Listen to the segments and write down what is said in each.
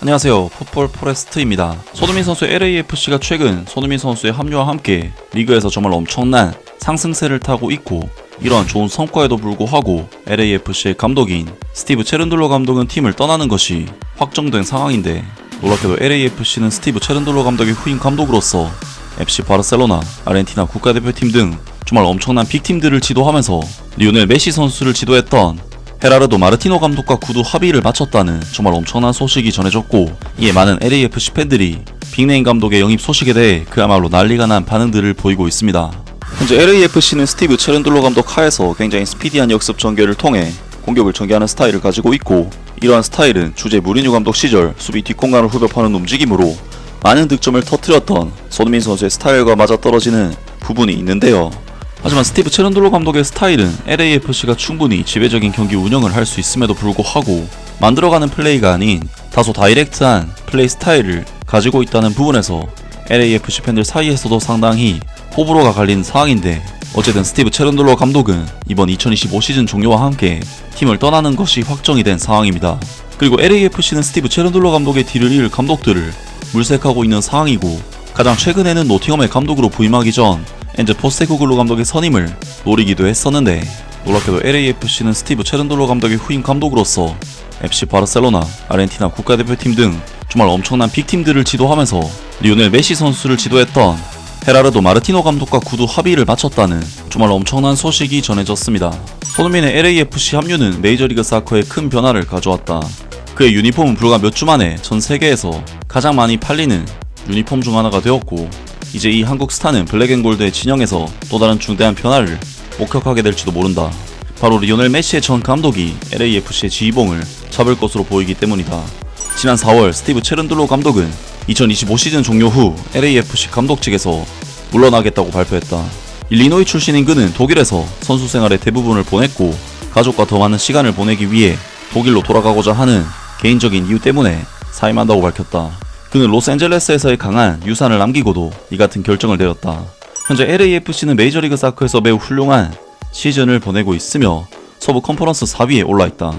안녕하세요, 풋볼 포레스트입니다. 손흥민 선수의 LAFC가 최근 손흥민 선수의 합류와 함께 리그에서 정말 엄청난 상승세를 타고 있고, 이러한 좋은 성과에도 불구하고 LAFC의 감독인 스티브 체른들로 감독은 팀을 떠나는 것이 확정된 상황인데, 놀랍게도 LAFC는 스티브 체른들로 감독의 후임 감독으로서 FC 바르셀로나, 아르헨티나 국가대표팀 등 정말 엄청난 빅팀들을 지도하면서 리오넬 메시 선수를 지도했던 헤라르도 마르티노 감독과 구두 합의를 마쳤다는 정말 엄청난 소식이 전해졌고, 이에 많은 LAFC 팬들이 빅네임 감독의 영입 소식에 대해 그야말로 난리가 난 반응들을 보이고 있습니다. 현재 LAFC는 스티브 체른들로 감독 하에서 굉장히 스피디한 역습 전개를 통해 공격을 전개하는 스타일을 가지고 있고, 이러한 스타일은 주제 무리뉴 감독 시절 수비 뒷공간을 후벼파는 움직임으로 많은 득점을 터뜨렸던 손흥민 선수의 스타일과 맞아떨어지는 부분이 있는데요. 하지만 스티브 체른들로 감독의 스타일은 LAFC가 충분히 지배적인 경기 운영을 할 수 있음에도 불구하고 만들어가는 플레이가 아닌 다소 다이렉트한 플레이 스타일을 가지고 있다는 부분에서 LAFC 팬들 사이에서도 상당히 호불호가 갈리는 상황인데, 어쨌든 스티브 체른들로 감독은 이번 2025 시즌 종료와 함께 팀을 떠나는 것이 확정이 된 상황입니다. 그리고 LAFC는 스티브 체른들로 감독의 뒤를 이을 감독들을 물색하고 있는 상황이고, 가장 최근에는 노팅엄의 감독으로 부임하기 전 엔제 포스테코글루 감독의 선임을 노리기도 했었는데, 놀랍게도 LAFC는 스티브 체른들로 감독의 후임 감독으로서 FC 바르셀로나, 아르헨티나 국가대표팀 등 정말 엄청난 빅팀들을 지도하면서 리오넬 메시 선수를 지도했던 헤라르도 마르티노 감독과 구두 합의를 마쳤다는 정말 엄청난 소식이 전해졌습니다. 손흥민의 LAFC 합류는 메이저리그 사커에 큰 변화를 가져왔다. 그의 유니폼은 불과 몇 주 만에 전 세계에서 가장 많이 팔리는 유니폼 중 하나가 되었고, 이제 이 한국 스타는 블랙앤골드의 진영에서 또 다른 중대한 변화를 목격하게 될지도 모른다. 바로 리오넬 메시의 전 감독이 LAFC의 지휘봉을 잡을 것으로 보이기 때문이다. 지난 4월 스티브 체른들로 감독은 2025 시즌 종료 후 LAFC 감독직에서 물러나겠다고 발표했다. 일리노이 출신인 그는 독일에서 선수 생활의 대부분을 보냈고, 가족과 더 많은 시간을 보내기 위해 독일로 돌아가고자 하는 개인적인 이유 때문에 사임한다고 밝혔다. 그는 로스앤젤레스에서의 강한 유산을 남기고도 이 같은 결정을 내렸다. 현재 LAFC는 메이저리그 사커에서 매우 훌륭한 시즌을 보내고 있으며 서부 컨퍼런스 4위에 올라있다.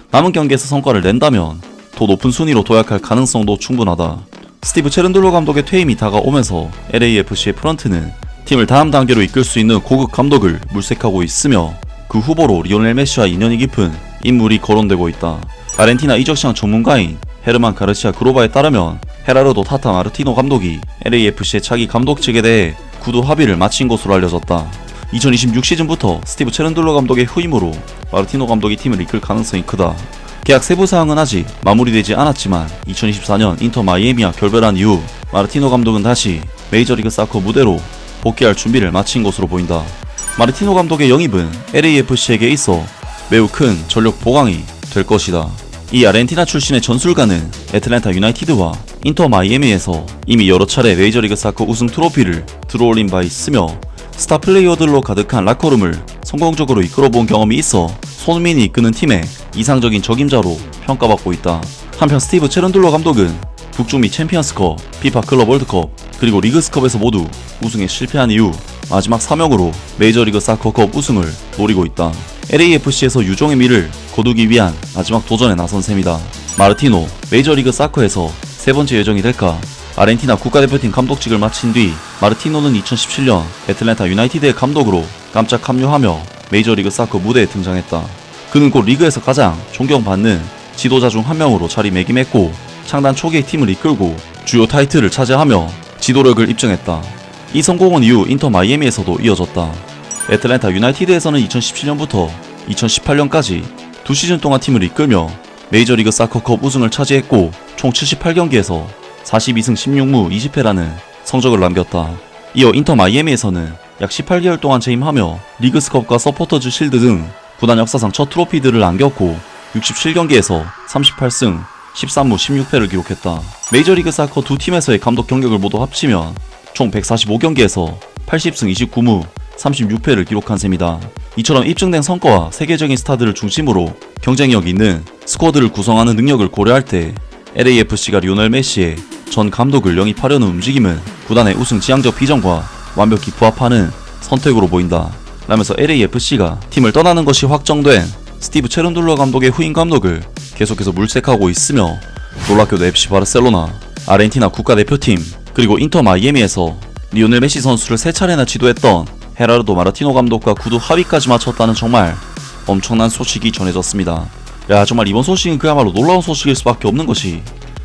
남은 경기에서 성과를 낸다면 더 높은 순위로 도약할 가능성도 충분하다. 스티브 체른들로 감독의 퇴임이 다가오면서 LAFC의 프런트는 팀을 다음 단계로 이끌 수 있는 고급 감독을 물색하고 있으며, 그 후보로 리오넬 메시와 인연이 깊은 인물이 거론되고 있다. 아르헨티나 이적시장 전문가인 헤르만 가르시아 그로바에 따르면 헤라르도 타타 마르티노 감독이 LAFC의 차기 감독직에 대해 구두 합의를 마친 것으로 알려졌다. 2026 시즌부터 스티브 체른들로 감독의 후임으로 마르티노 감독이 팀을 이끌 가능성이 크다. 계약 세부 사항은 아직 마무리되지 않았지만 2024년 인터 마이애미와 결별한 이후 마르티노 감독은 다시 메이저리그 사커 무대로 복귀할 준비를 마친 것으로 보인다. 마르티노 감독의 영입은 LAFC에게 있어 매우 큰 전력 보강이 될 것이다. 이 아르헨티나 출신의 전술가는 애틀랜타 유나이티드와 인터 마이애미에서 이미 여러 차례 메이저리그 사커 우승 트로피를 들어올린 바 있으며, 스타 플레이어들로 가득한 라커룸을 성공적으로 이끌어본 경험이 있어 손흥민이 이끄는 팀의 이상적인 적임자로 평가받고 있다. 한편 스티브 체른들로 감독은 북중미 챔피언스컵, 피파 클럽 월드컵, 그리고 리그스컵에서 모두 우승에 실패한 이후 마지막 사명으로 메이저리그 사커컵 우승을 노리고 있다. LAFC에서 유종의 미를 거두기 위한 마지막 도전에 나선 셈이다. 마르티노, 메이저리그 사커에서 세 번째 예정이 될까? 아르헨티나 국가대표팀 감독직을 마친 뒤 마르티노는 2017년 애틀랜타 유나이티드의 감독으로 깜짝 합류하며 메이저리그 사커 무대에 등장했다. 그는 곧 리그에서 가장 존경받는 지도자 중 한 명으로 자리매김했고, 창단 초기의 팀을 이끌고 주요 타이틀을 차지하며 지도력을 입증했다. 이 성공은 이후 인터 마이애미에서도 이어졌다. 애틀랜타 유나이티드에서는 2017년부터 2018년까지 2시즌 동안 팀을 이끌며 메이저리그 사커컵 우승을 차지했고, 총 78경기에서 42승 16무 20패라는 성적을 남겼다. 이어 인터 마이애미에서는 약 18개월 동안 재임하며 리그스컵과 서포터즈 실드 등 구단 역사상 첫 트로피들을 안겼고, 67경기에서 38승 13무 16패를 기록했다. 메이저리그 사커 두 팀에서의 감독 경력을 모두 합치면 총 145경기에서 80승 29무 36패를 기록한 셈이다. 이처럼 입증된 성과와 세계적인 스타들을 중심으로 경쟁력 있는 스쿼드를 구성하는 능력을 고려할 때 LAFC가 리오넬 메시의 전 감독을 영입하려는 움직임은 구단의 우승 지향적 비전과 완벽히 부합하는 선택으로 보인다. 라면서 LAFC가 팀을 떠나는 것이 확정된 스티브 체른들로 감독의 후임 감독을 계속해서 물색하고 있으며, 놀랍게도 FC 바르셀로나, 아르헨티나 국가대표팀, 그리고 인터 마이애미에서 리오넬 메시 선수를 3차례나 지도했던 헤라르도 마르티노 감독과 구두 합의까지 마쳤다는 정말 엄청난 소식이 전해졌습니다. 야, 정말 이번 소식은 그야말로 놀라운 소식일 수밖에 없는 것이,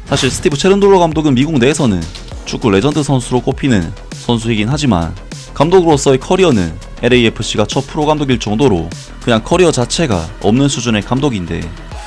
사실 스티브 체른돌러 감독은 미국 내에서는 축구 레전드 선수로 꼽히는 선수이긴 하지만 감독으로서의 커리어는 LAFC가 첫 프로 감독일 정도로 그냥 커리어 자체가 없는 수준의 감독인데,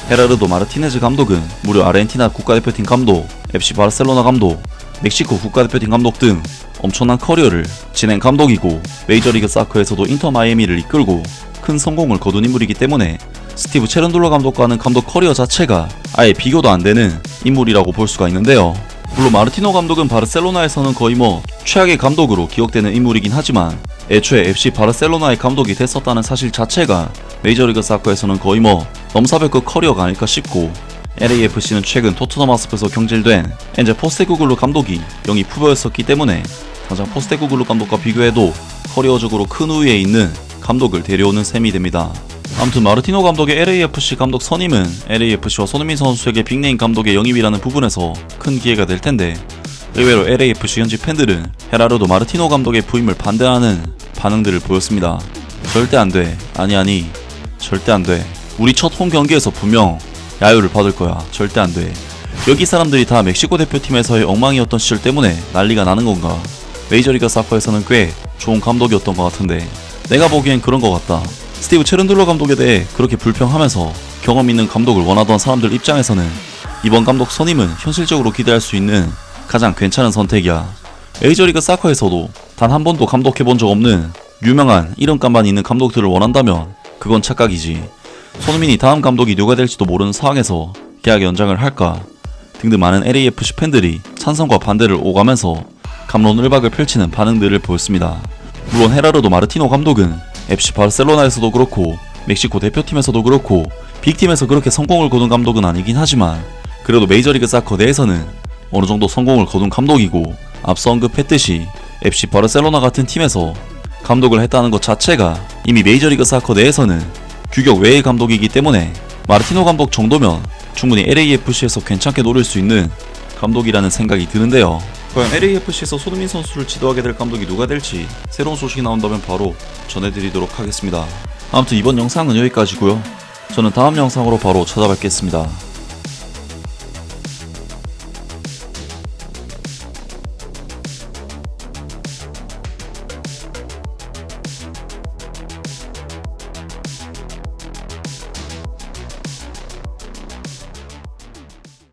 헤라르도 마르티네즈 감독은 무려 아르헨티나 국가대표팀 감독, FC 바르셀로나 감독, 멕시코 국가대표팀 감독 등 엄청난 커리어를 지낸 감독이고, 메이저리그 사커에서도 인터 마이애미를 이끌고 큰 성공을 거둔 인물이기 때문에 스티브 체른돌러 감독과는 감독 커리어 자체가 아예 비교도 안 되는 인물이라고 볼 수가 있는데요. 물론 마르티노 감독은 바르셀로나에서는 거의 최악의 감독으로 기억되는 인물이긴 하지만, 애초에 FC 바르셀로나의 감독이 됐었다는 사실 자체가 메이저리그 사커에서는 거의 넘사벽급 커리어가 아닐까 싶고, LAFC는 최근 토트넘 하스퍼에서 경질된 엔제 포스테코글루 감독이 영입 후보였었기 때문에 당장 포스테코글루 감독과 비교해도 커리어적으로 큰 우위에 있는 감독을 데려오는 셈이 됩니다. 아무튼 마르티노 감독의 LAFC 감독 선임은 LAFC와 손흥민 선수에게 빅네임 감독의 영입이라는 부분에서 큰 기회가 될 텐데, 의외로 LAFC 현지 팬들은 헤라르도 마르티노 감독의 부임을 반대하는 반응들을 보였습니다. 절대 안 돼. 아니 절대 안 돼. 우리 첫 홈 경기에서 분명 야유를 받을 거야. 절대 안 돼. 여기 사람들이 다 멕시코 대표팀에서의 엉망이었던 시절 때문에 난리가 나는 건가? 메이저리그 사커에서는 꽤 좋은 감독이었던 것 같은데, 내가 보기엔 그런 것 같다. 스티브 체른돌러 감독에 대해 그렇게 불평하면서 경험 있는 감독을 원하던 사람들 입장에서는 이번 감독 선임은 현실적으로 기대할 수 있는 가장 괜찮은 선택이야. 메이저리그 사커에서도 단 한 번도 감독해본 적 없는 유명한 이름값만 있는 감독들을 원한다면 그건 착각이지. 손흥민이 다음 감독이 누가 될지도 모르는 상황에서 계약 연장을 할까 등등 많은 LAFC 팬들이 찬성과 반대를 오가면서 갑론을박을 펼치는 반응들을 보였습니다. 물론 헤라르도 마르티노 감독은 FC 바르셀로나에서도 그렇고 멕시코 대표팀에서도 그렇고 빅팀에서 그렇게 성공을 거둔 감독은 아니긴 하지만, 그래도 메이저리그 사커 내에서는 어느 정도 성공을 거둔 감독이고, 앞서 언급했듯이 FC 바르셀로나 같은 팀에서 감독을 했다는 것 자체가 이미 메이저리그 사커 내에서는 규격 외의 감독이기 때문에 마르티노 감독 정도면 충분히 LAFC에서 괜찮게 노릴 수 있는 감독이라는 생각이 드는데요. 과연 LAFC에서 손흥민 선수를 지도하게 될 감독이 누가 될지 새로운 소식이 나온다면 바로 전해드리도록 하겠습니다. 아무튼 이번 영상은 여기까지고요. 저는 다음 영상으로 바로 찾아뵙겠습니다.